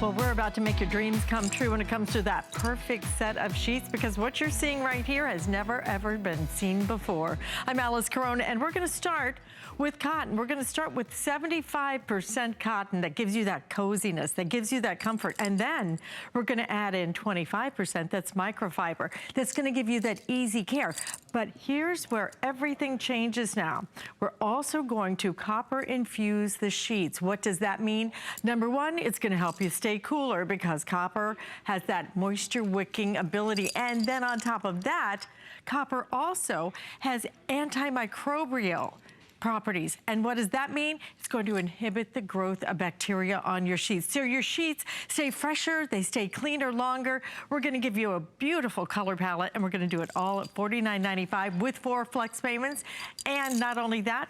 Well, we're about to make your dreams come true when it comes to that perfect set of sheets, because what you're seeing right here has never, ever been seen before. I'm Alice Corona, and we're gonna start with cotton. We're gonna start with 75% cotton that gives you that coziness, that gives you that comfort. And then we're gonna add in 25% that's microfiber. That's gonna give you that easy care. But here's where everything changes now. We're also going to copper infuse the sheets. What does that mean? Number one, it's gonna help you stay cooler because copper has that moisture wicking ability. And then on top of that, copper also has antimicrobial properties. And what does that mean? It's going to inhibit the growth of bacteria on your sheets. So your sheets stay fresher, they stay cleaner longer. We're gonna give you a beautiful color palette, and we're gonna do it all at $49.95 with 4 flex payments. And not only that,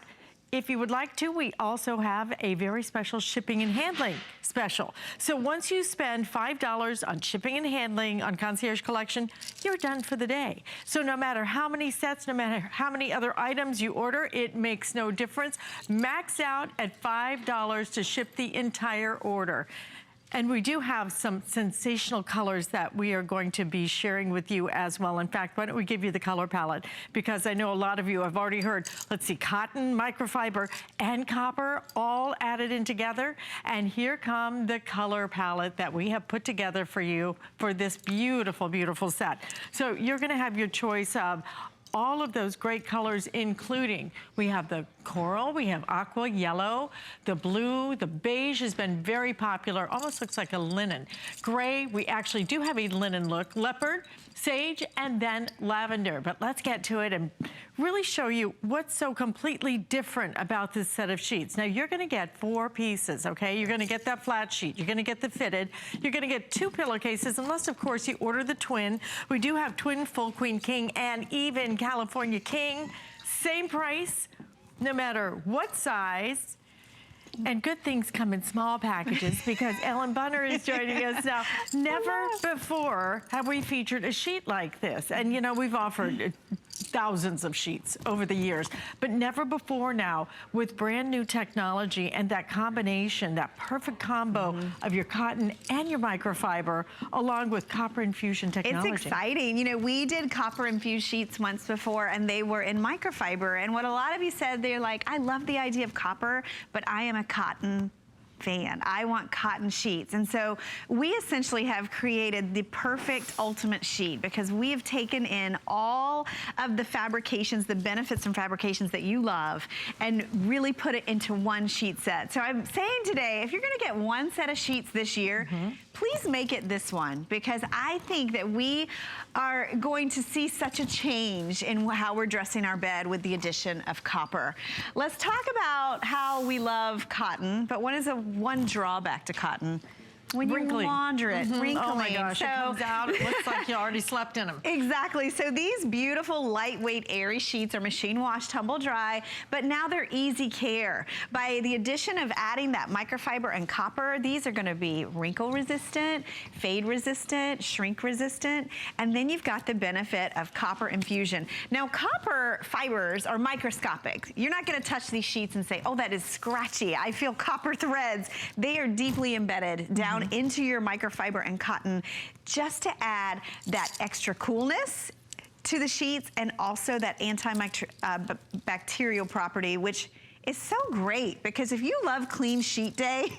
if you would like to, we also have a very special shipping and handling special. So once you spend $5 on shipping and handling on Concierge Collection, you're done for the day. So no matter how many sets, no matter how many other items you order, it makes no difference. Max out at $5 to ship the entire order. And we do have some sensational colors that we are going to be sharing with you as well. In fact, why don't we give you the color palette? Because I know a lot of you have already heard, let's see, cotton, microfiber, and copper all added in together. And here come the color palette that we have put together for you for this beautiful, beautiful set. So you're gonna have your choice of all of those great colors, including, we have the coral, we have aqua yellow, the blue, the beige has been very popular, almost looks like a linen. Gray, we actually do have a linen look, leopard, sage, and then lavender. But let's get to it and really show you what's so completely different about this set of sheets. Now you're gonna get 4 pieces, okay? You're gonna get that flat sheet, you're gonna get the fitted, you're gonna get 2 pillowcases, unless of course you order the twin. We do have twin, full, queen, king, and even California king. Same price, no matter what size. And good things come in small packages because Ellen Bunner is joining us now. Never before have we featured a sheet like this. And you know, we've offered thousands of sheets over the years, but never before now with brand new technology and that combination, that perfect combo of your cotton and your microfiber along with copper infusion technology. It's exciting. You know, we did copper infused sheets once before and they were in microfiber. And what a lot of you said, they're like, I love the idea of copper, but I am a cotton fan. I want cotton sheets. And so we essentially have created the perfect ultimate sheet because we have taken in all of the fabrications, the benefits from fabrications that you love, and really put it into one sheet set. So I'm saying today, if you're gonna get one set of sheets this year, please make it this one, because I think that we are going to see such a change in how we're dressing our bed with the addition of copper. Let's talk about how we love cotton, but what is one drawback to cotton? When you launder it, wrinkling. Oh my gosh, it comes out, it looks like you already slept in them. Exactly, so these beautiful, lightweight, airy sheets are machine wash, tumble dry, but now they're easy care. By the addition of adding that microfiber and copper, these are gonna be wrinkle resistant, fade resistant, shrink resistant, and then you've got the benefit of copper infusion. Now, copper fibers are microscopic. You're not gonna touch these sheets and say, oh, that is scratchy, I feel copper threads. They are deeply embedded down into your microfiber and cotton just to add that extra coolness to the sheets and also that antibacterial property, which is so great because if you love clean sheet day,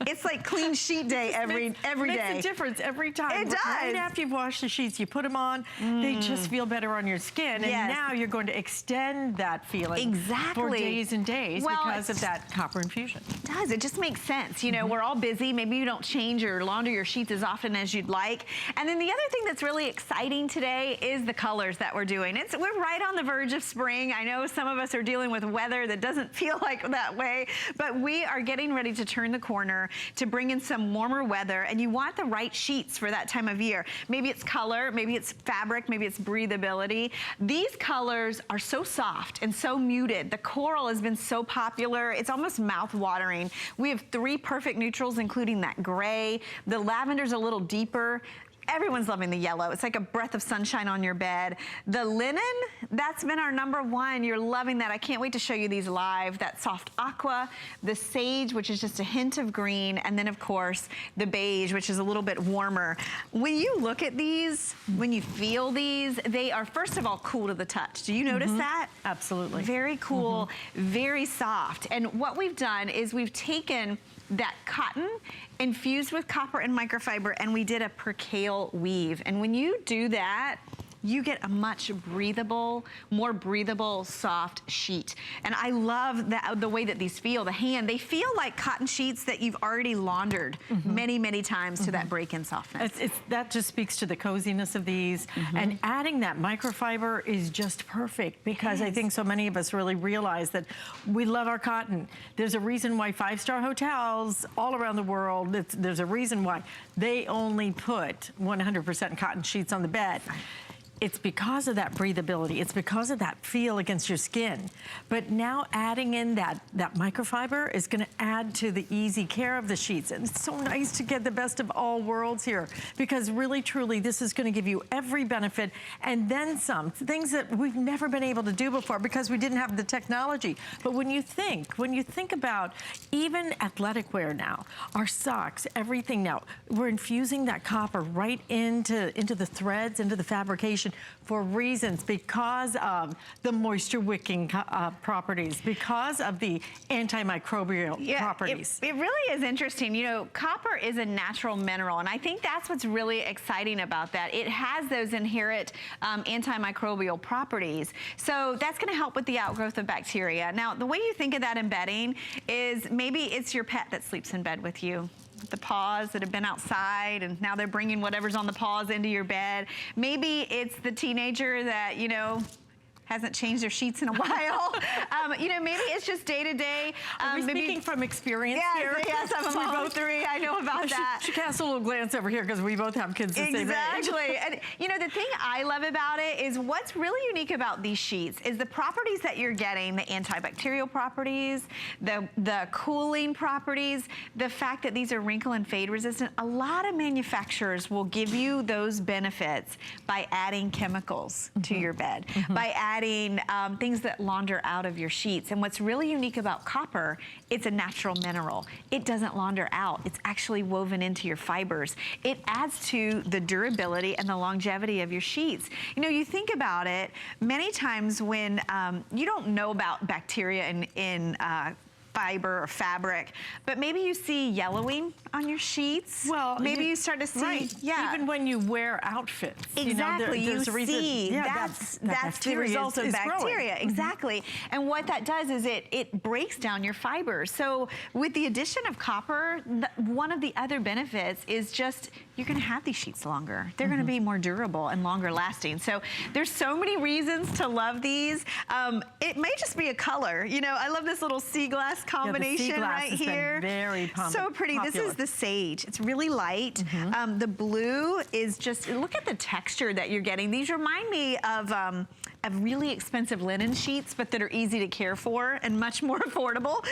it's like clean sheet day every day. Makes a difference every time. It does. Right after you've washed the sheets, you put them on, they just feel better on your skin. And now you're going to extend that feeling for days and days because of that copper infusion. It does. It just makes sense. You know, we're all busy. Maybe you don't change or launder your sheets as often as you'd like. And then the other thing that's really exciting today is the colors that we're doing. We're right on the verge of spring. I know some of us are dealing with weather that doesn't feel like that way, but we are getting ready to turn the corner to bring in some warmer weather, and you want the right sheets for that time of year. Maybe it's color, maybe it's fabric, maybe it's breathability. These colors are so soft and so muted. The coral has been so popular, it's almost mouth-watering. We have 3 perfect neutrals, including that gray. The lavender's a little deeper. Everyone's loving the yellow. It's like a breath of sunshine on your bed. The linen, that's been our #1. You're loving that. I can't wait to show you these live. That soft aqua, the sage, which is just a hint of green, and then of course the beige, which is a little bit warmer. When you look at these, when you feel these, they are first of all cool to the touch. Do you notice that? Absolutely. Very cool, very soft. And what we've done is we've taken that cotton infused with copper and microfiber, and we did a percale weave. And when you do that, you get a much breathable, more breathable, soft sheet. And I love that, the way that these feel, the hand, they feel like cotton sheets that you've already laundered many, many times to that break-in softness. That just speaks to the coziness of these. And adding that microfiber is just perfect, because I think so many of us really realize that we love our cotton. There's a reason why 5-star hotels all around the world, there's a reason why they only put 100% cotton sheets on the bed. It's because of that breathability. It's because of that feel against your skin. But now adding in that microfiber is gonna add to the easy care of the sheets. And it's so nice to get the best of all worlds here, because really, truly, this is gonna give you every benefit and then some. Things that we've never been able to do before because we didn't have the technology. But when you think about even athletic wear now, our socks, everything now, we're infusing that copper right into the threads, into the fabrication, for reasons, because of the moisture wicking properties, because of the antimicrobial properties. It really is interesting. You know, copper is a natural mineral, and I think that's what's really exciting about that. It has those inherent antimicrobial properties. So that's gonna help with the outgrowth of bacteria. Now, the way you think of that in bedding is maybe it's your pet that sleeps in bed with you. The paws that have been outside and now they're bringing whatever's on the paws into your bed. Maybe it's the teenager that, you know, hasn't changed their sheets in a while. You know, maybe it's just day to day. Are we speaking from experience here? Yes, I'm a mom of 3. I know about that. She cast a little glance over here because we both have kids the same age. Exactly. And you know, the thing I love about it is what's really unique about these sheets is the properties that you're getting, the antibacterial properties, the cooling properties, the fact that these are wrinkle and fade resistant. A lot of manufacturers will give you those benefits by adding chemicals to your bed, by adding things that launder out of your sheets. And what's really unique about copper, it's a natural mineral. It doesn't launder out. It's actually woven into your fibers. It adds to the durability and the longevity of your sheets. You know, you think about it, many times when you don't know about bacteria in fiber or fabric, but maybe you see yellowing on your sheets. Well, maybe you start to see, even when you wear outfits. Exactly, you know, there's a reason, see, that's the result of bacteria. Exactly, and what that does is it breaks down your fibers. So with the addition of copper, one of the other benefits is just you're gonna have these sheets longer. They're gonna be more durable and longer lasting. So there's so many reasons to love these. It may just be a color. You know, I love this little sea glass combination right here. Very so pretty. popular. This is the sage. It's really light. The blue is just, look at the texture that you're getting. These remind me of really expensive linen sheets, but that are easy to care for and much more affordable.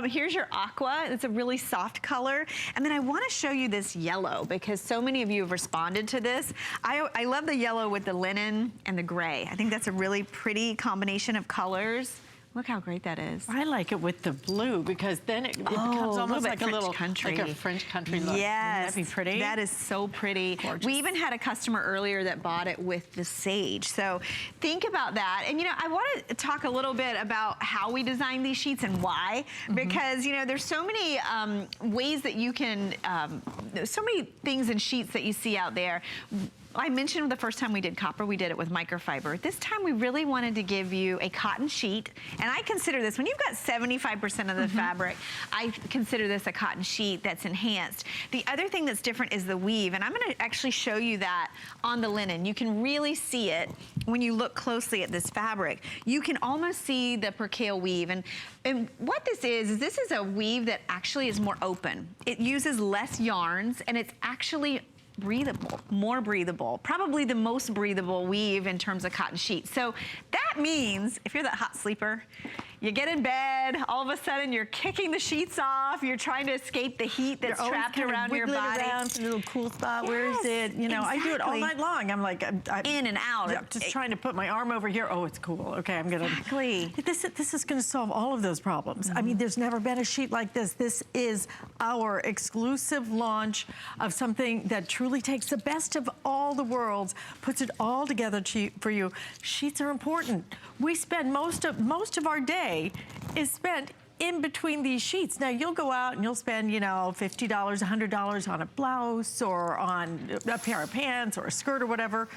Here's your aqua. It's a really soft color. And then I want to show you this yellow because so many of you have responded to this. I love the yellow with the linen and the gray. I think that's a really pretty combination of colors. Look how great that is. I like it with the blue because then it becomes almost like a little country. Like a French country look. Yes. Wouldn't that be pretty? That is so pretty. Gorgeous. We even had a customer earlier that bought it with the sage. So think about that. And you know, I want to talk a little bit about how we design these sheets and why, because you know, there's so many ways that you can, so many things in sheets that you see out there. I mentioned the first time we did copper, we did it with microfiber. This time we really wanted to give you a cotton sheet, and I consider this, when you've got 75% of the fabric, I consider this a cotton sheet that's enhanced. The other thing that's different is the weave, and I'm gonna actually show you that on the linen. You can really see it when you look closely at this fabric. You can almost see the percale weave, and what this is a weave that actually is more open. It uses less yarns, and it's actually breathable, more breathable, probably the most breathable weave in terms of cotton sheets. So that means if you're that hot sleeper, You get in bed, all of a sudden you're kicking the sheets off, you're trying to escape the heat that's trapped around your body. Around a little cool spot. Yes, where is it? You know, exactly. I do it all night long. I'm like, I'm in and out. Yeah, just trying to put my arm over here. Oh, it's cool. Okay, I'm gonna. Exactly. This is gonna solve all of those problems. I mean, there's never been a sheet like this. This is our exclusive launch of something that truly takes the best of all the worlds, puts it all together for you. Sheets are important. We spend most of our day is spent in between these sheets. Now you'll go out and you'll spend, you know, $50, $100 on a blouse or on a pair of pants or a skirt or whatever.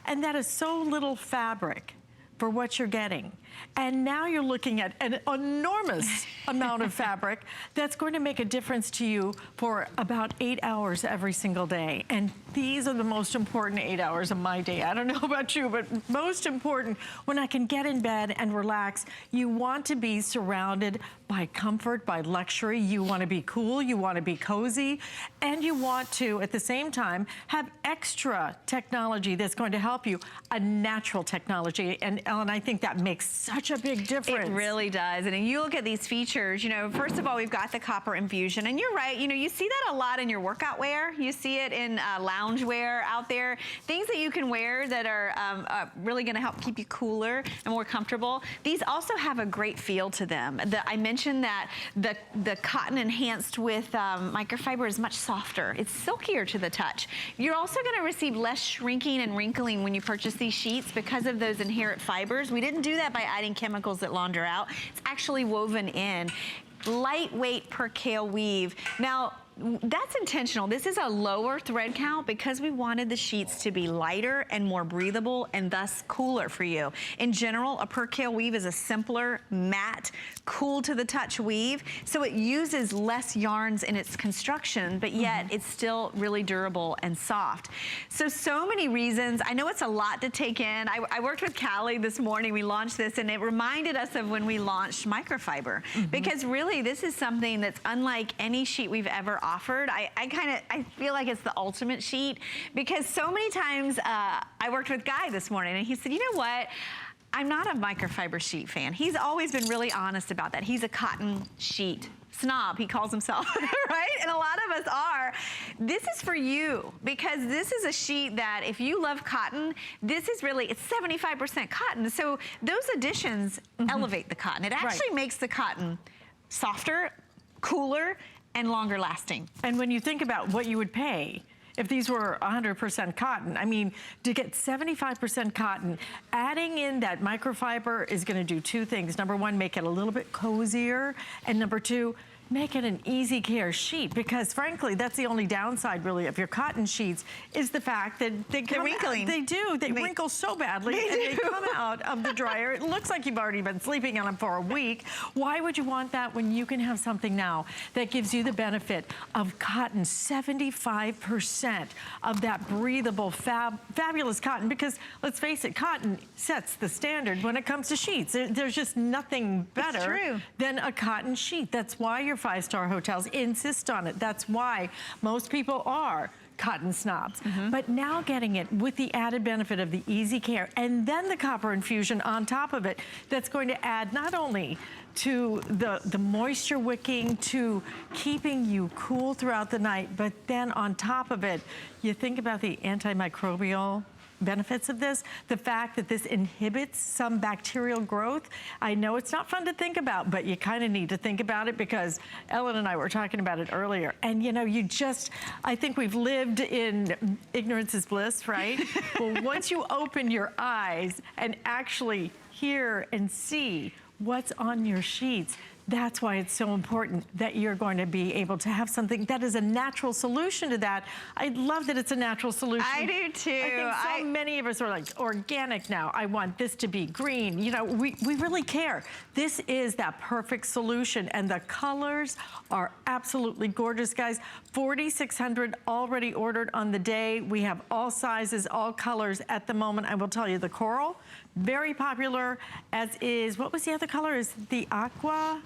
And that is so little fabric for what you're getting. And now you're looking at an enormous amount of fabric that's going to make a difference to you for about 8 hours every single day. And these are the most important 8 hours of my day. I don't know about you, but most important when I can get in bed and relax. You want to be surrounded by comfort, by luxury. You want to be cool, you want to be cozy, and you want to, at the same time, have extra technology that's going to help you, a natural technology. And Ellen, I think that makes such a big difference. It really does. And you look at these features, you know, first of all, we've got the copper infusion. And you're right, you know, you see that a lot in your workout wear. You see it in lounge wear out there. Things that you can wear that are really going to help keep you cooler and more comfortable. These also have a great feel to them. I mentioned that the cotton enhanced with microfiber is much softer. It's silkier to the touch. You're also going to receive less shrinking and wrinkling when you purchase these sheets because of those inherent fibers. We didn't do that by adding chemicals that launder out. It's actually woven in. Lightweight percale weave. Now, that's intentional. This is a lower thread count because we wanted the sheets to be lighter and more breathable and thus cooler for you. In general, a percale weave is a simpler, matte, cool to the touch weave. So it uses less yarns in its construction, but yet it's still really durable and soft. So many reasons. I know it's a lot to take in. I worked with Callie this morning. We launched this and it reminded us of when we launched microfiber because really this is something that's unlike any sheet we've ever offered. I feel like it's the ultimate sheet because so many times I worked with Guy this morning and he said, you know what? I'm not a microfiber sheet fan. He's always been really honest about that. He's a cotton sheet snob, he calls himself, right? And a lot of us are. This is for you because this is a sheet that if you love cotton, this is really, it's 75% cotton. So those additions elevate the cotton. It actually makes the cotton softer, cooler, and longer lasting. And when you think about what you would pay if these were 100% cotton, I mean, to get 75% cotton, adding in that microfiber is gonna do two things. Number one, make it a little bit cozier, and number two, make it an easy care sheet because frankly, that's the only downside really of your cotton sheets is the fact that they're wrinkling. They wrinkle so badly and they come out of the dryer. It looks like you've already been sleeping on them for a week. Why would you want that when you can have something now that gives you the benefit of cotton, 75% of that breathable, fabulous cotton because let's face it, cotton sets the standard when it comes to sheets. There's just nothing better than a cotton sheet. That's why your five-star hotels insist on it. That's why most people are cotton snobs. But now getting it with the added benefit of the easy care and then the copper infusion on top of it, that's going to add not only to the moisture wicking, to keeping you cool throughout the night, but then on top of it, you think about the antimicrobial benefits of this, the fact that this inhibits some bacterial growth. I know it's not fun to think about, but you kind of need to think about it because Ellen and I were talking about it earlier. And you know, I think we've lived in ignorance is bliss, right? Well, once you open your eyes and actually hear and see what's on your sheets, that's why it's so important that you're going to be able to have something that is a natural solution to that. I love that it's a natural solution. I do too. I think so many of us are like, organic now. I want this to be green. You know, we really care. This is that perfect solution and the colors are absolutely gorgeous, guys. 4,600 already ordered on the day. We have all sizes, all colors at the moment. I will tell you the coral, very popular, as is, what was the other color? Is the aqua?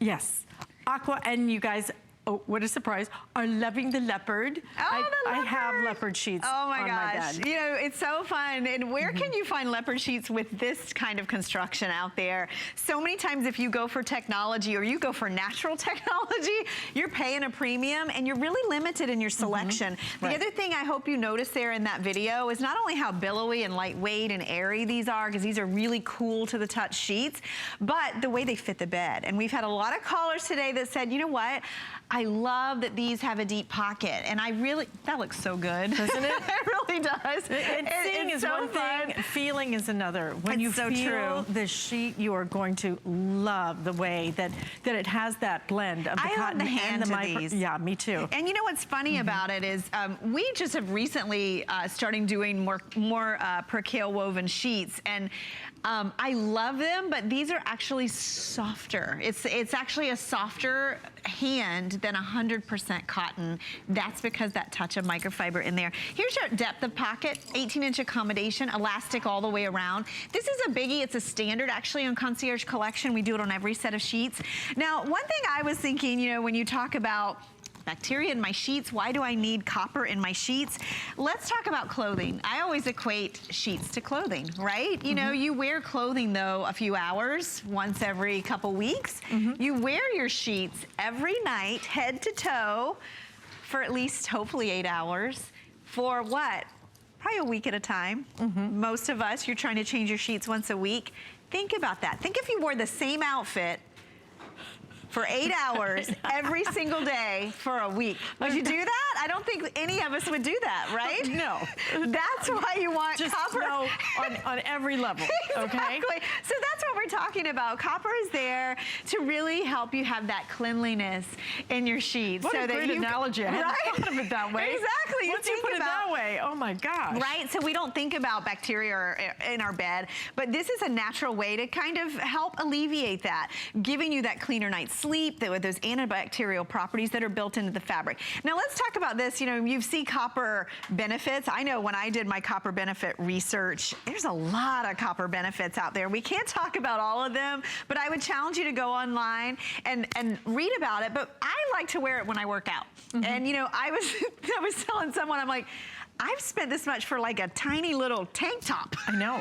Yes, aqua, and you guys, oh, what a surprise, are loving the leopard. Oh, the I leopard. have leopard sheets on my bed. You know, it's so fun. And where can you find leopard sheets with this kind of construction out there? So many times if you go for technology or you go for natural technology, you're paying a premium and you're really limited in your selection. The other thing I hope you notice there in that video is not only how billowy and lightweight and airy these are, because these are really cool to the touch sheets, but the way they fit the bed. And we've had a lot of callers today that said, you know what? I love that these have a deep pocket, and I really, that looks so good. Doesn't it? It really does. And seeing is so one thing, feeling is another. When you so feel the sheet, you are going to love the way that it has that blend of the cotton and the micro. Yeah, me too. And you know what's funny about it is we just have recently started doing more percale woven sheets, and I love them, but these are actually softer. It's actually a softer hand than 100% cotton. That's because that touch of microfiber in there. Here's your depth of pocket, 18-inch accommodation, elastic all the way around. This is a biggie. It's a standard actually on Concierge Collection. We do it on every set of sheets. Now, one thing I was thinking, you know, when you talk about bacteria in my sheets, why do I need copper in my sheets? Let's talk about clothing. I always equate sheets to clothing, right? You know, you wear clothing though a few hours, once every couple weeks. You wear your sheets every night, head to toe, for at least hopefully 8 hours. For what? Probably a week at a time. Most of us, you're trying to change your sheets once a week. Think about that. Think if you wore the same outfit for 8 hours every single day for a week. Would you do that? I don't think any of us would do that, right? No. That's why you want just copper. No, on every level, okay? Exactly. So that's what we're talking about. Copper is there to really help you have that cleanliness in your sheets. What so a that great you, analogy. I hadn't thought of it that way. Exactly. Once you put it that way, oh my gosh. Right, so we don't think about bacteria in our bed, but this is a natural way to kind of help alleviate that, giving you that cleaner night's sleep with those antibacterial properties that are built into the fabric. Now let's talk about this. You know, you see copper benefits. I know when I did my copper benefit research, there's a lot of copper benefits out there. We can't talk about all of them, but I would challenge you to go online and read about it. But I like to wear it when I work out. And you know, I was telling someone, I'm like, I've spent this much for like a tiny little tank top. I know.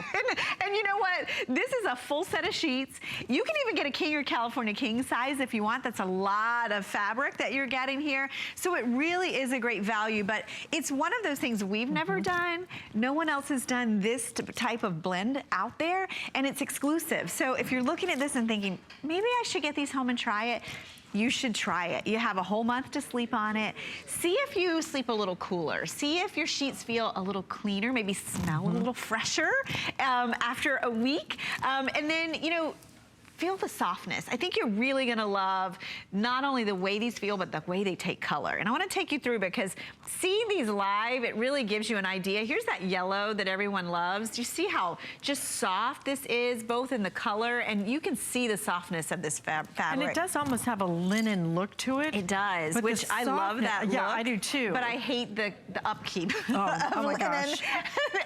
and you know what? This is a full set of sheets. You can even get a king or California king size if you want. That's a lot of fabric that you're getting here. So it really is a great value, but it's one of those things we've never done. No one else has done this type of blend out there, and it's exclusive. So if you're looking at this and thinking, maybe I should get these home and try it, you should try it. You have a whole month to sleep on it. See if you sleep a little cooler. See if your sheets feel a little cleaner, maybe smell a little fresher after a week. And then, you know, feel the softness. I think you're really gonna love not only the way these feel, but the way they take color. And I wanna take you through, because seeing these live, it really gives you an idea. Here's that yellow that everyone loves. Do you see how just soft this is, both in the color, and you can see the softness of this fabric. And it does almost have a linen look to it. It does, but which I love that look. Yeah, I do too. But I hate the upkeep of my linen gosh.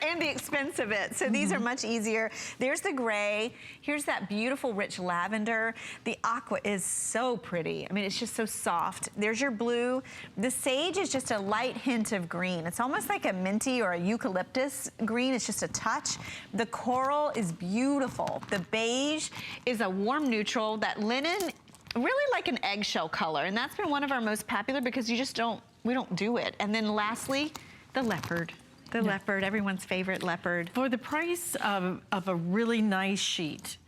and the expense of it. So these are much easier. There's the gray. Here's that beautiful rich lavender. The aqua is so pretty. I mean, it's just so soft. There's your blue. The sage is just a light hint of green. It's almost like a minty or a eucalyptus green. It's just a touch. The coral is beautiful. The beige is a warm neutral. That linen, really like an eggshell color. And that's been one of our most popular because we don't do it. And then lastly, the leopard. The leopard, everyone's favorite leopard. For the price of a really nice sheet,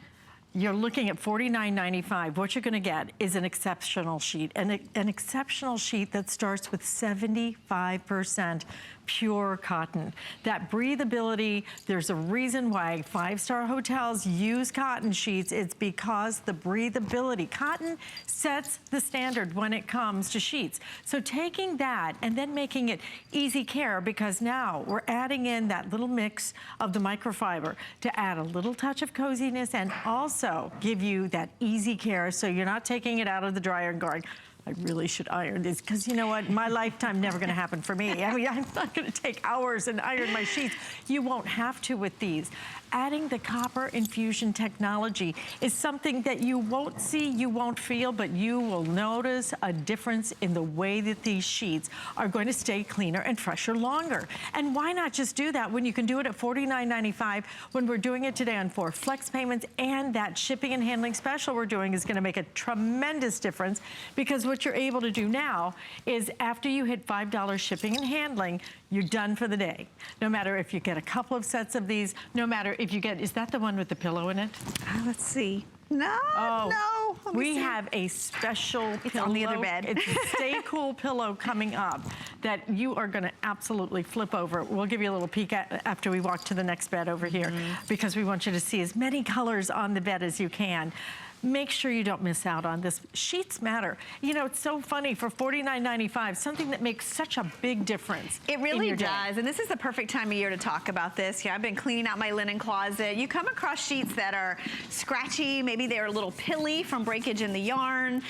you're looking at $49.95. What you're gonna get is an exceptional sheet, and an exceptional sheet that starts with 75% pure cotton. That breathability, there's a reason why five-star hotels use cotton sheets. It's because the breathability. Cotton sets the standard when it comes to sheets. So taking that and then making it easy care, because now we're adding in that little mix of the microfiber to add a little touch of coziness and also give you that easy care, so you're not taking it out of the dryer and going, I really should iron these because you know what? My lifetime never gonna happen for me. I mean, I'm not gonna take hours and iron my sheets. You won't have to with these. Adding the copper infusion technology is something that you won't see, you won't feel, but you will notice a difference in the way that these sheets are going to stay cleaner and fresher longer. And why not just do that when you can do it at $49.95 when we're doing it today on 4 flex payments, and that shipping and handling special we're doing is gonna make a tremendous difference, because what you're able to do now is after you hit $5 shipping and handling, you're done for the day. No matter if you get a couple of sets of these, no matter if you get, is that the one with the pillow in it? Let's see. No, oh, no. We have a special pillow. On the other bed. It's a Stay Cool pillow coming up that you are gonna absolutely flip over. We'll give you a little peek at after we walk to the next bed over here, because we want you to see as many colors on the bed as you can. Make sure you don't miss out on this. Sheets matter. You know, it's so funny, for $49.95, something that makes such a big difference. It really does, and this is the perfect time of year to talk about this. Yeah, I've been cleaning out my linen closet. You come across sheets that are scratchy, maybe they're a little pilly from breakage in the yarn,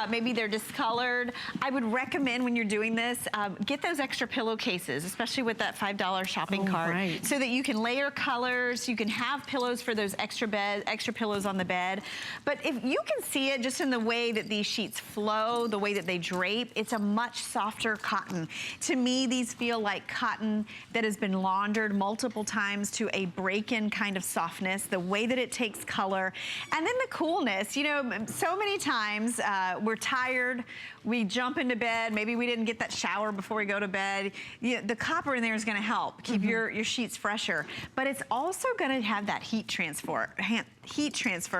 maybe they're discolored. I would recommend when you're doing this, get those extra pillowcases, especially with that $5 shopping cart, so that you can layer colors, you can have pillows for those extra pillows on the bed. But if you can see it just in the way that these sheets flow, the way that they drape, it's a much softer cotton. To me, these feel like cotton that has been laundered multiple times to a break-in kind of softness, the way that it takes color, and then the coolness. You know, so many times we're tired, we jump into bed, maybe we didn't get that shower before we go to bed. The copper in there is gonna help keep your sheets fresher, but it's also gonna have that heat transfer,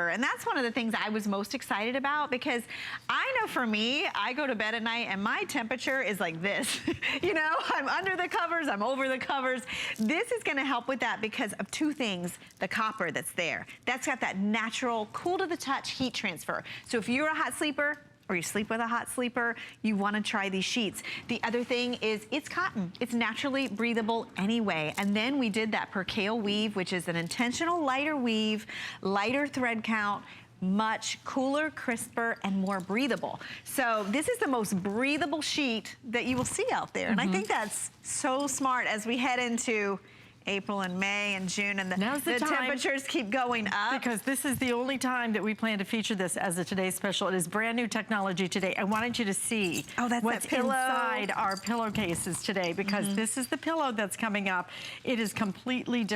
and that's one of the things I was most excited about, because I know for me, I go to bed at night and my temperature is like this. You know, I'm under the covers, I'm over the covers. This is gonna help with that because of two things: the copper that's there. That's got that natural, cool to the touch heat transfer. So if you're a hot sleeper, or you sleep with a hot sleeper, you wanna try these sheets. The other thing is it's cotton. It's naturally breathable anyway. And then we did that percale weave, which is an intentional lighter weave, lighter thread count, much cooler, crisper, and more breathable. So this is the most breathable sheet that you will see out there. And I think that's so smart as we head into April and May and June, and the temperatures keep going up. Because this is the only time that we plan to feature this as a today's special. It is brand new technology today. I wanted you to see what's inside our pillowcases today, because this is the pillow that's coming up. It is completely different.